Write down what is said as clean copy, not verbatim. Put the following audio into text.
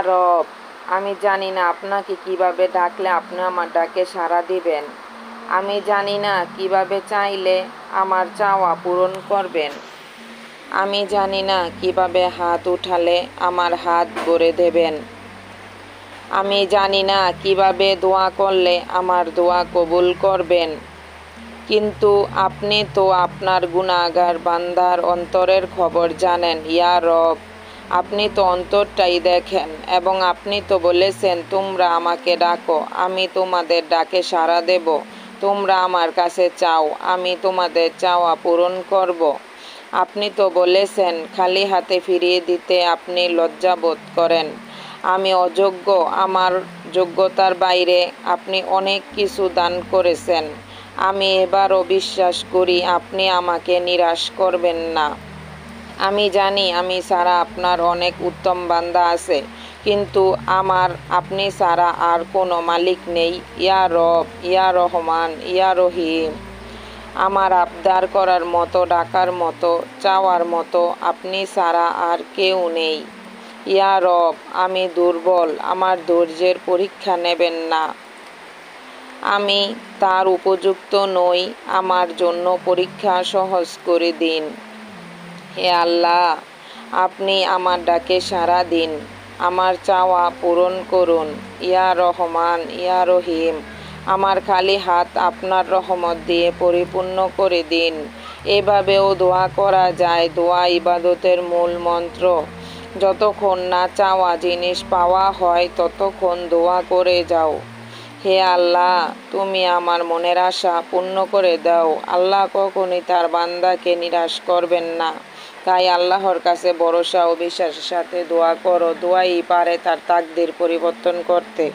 রব, আমি জানি না আপনাকে কিভাবে ডাকলে আপনি আমার ডাকে সাড়া দিবেন। আমি জানি না কিভাবে চাইলে আমার চাওয়া পূরণ করবেন। আমি জানি না কিভাবে হাত উঠালে আমার হাত ভরে দেবেন। আমি জানি না কিভাবে দোয়া করলে আমার দোয়া কবুল করবেন। কিন্তু আপনি তো আপনার গুনাহগার বান্দার অন্তরের খবর জানেন ইয়া রব। আপনি তো অন্তরটাই দেখেন এবং আপনি তো বলেছেন তোমরা আমাকে ডাকো, আমি তোমাদের ডাকে সাড়া দেব। তোমরা আমার কাছে চাও, আমি তোমাদের চাওয়া পূরণ করব। আপনি তো বলেছেন খালি হাতে ফিরিয়ে দিতে আপনি লজ্জাবোধ করেন। আমি অযোগ্য, আমার যোগ্যতার বাইরে আপনি অনেক কিছু দান করেছেন। আমি এবারও বিশ্বাস করি আপনি আমাকে নিরাশ করবেন না। আমি জানি আমি ছাড়া আপনার অনেক উত্তম বান্দা আছে, কিন্তু আমার আপনি ছাড়া আর কোনো মালিক নেই। ইয়া রব, ইয়া রহমান, ইয়া রহিম। আমার আবদার করার মতো, ডাকার মতো, চাওয়ার মতো আপনি ছাড়া আর কেউ নেই। ইয়া রব, আমি দুর্বল, আমার ধৈর্যের পরীক্ষা নেবেন না। আমি তার উপযুক্ত নই, আমার জন্য পরীক্ষা সহজ করে দিন। হে আল্লাহ, আপনি আমার ডাকে সাড়া দিন, আমার চাওয়া পূরণ করুন। ইয়া রহমান, ইয়া রহিম। আমার খালি হাত আপনার রহমত দিয়ে পরিপূর্ণ করে দিন। এভাবেও দোয়া করা যায়, দোয়া ইবাদতের মূল মন্ত্র। যতক্ষণ না চাওয়া জিনিস পাওয়া হয় ততক্ষণ দোয়া করে যাও। হে আল্লাহ, তুমি আমার মনের আশা পূর্ণ করে দাও। আল্লাহ কখনই তার বান্দাকে নিরাশ করবেন না। তাই আল্লাহর কাছে ভরসা ও বিশ্বাসের সাথে দোয়া করো। দোয়াই পারে তার তাকদীর পরিবর্তন করতে।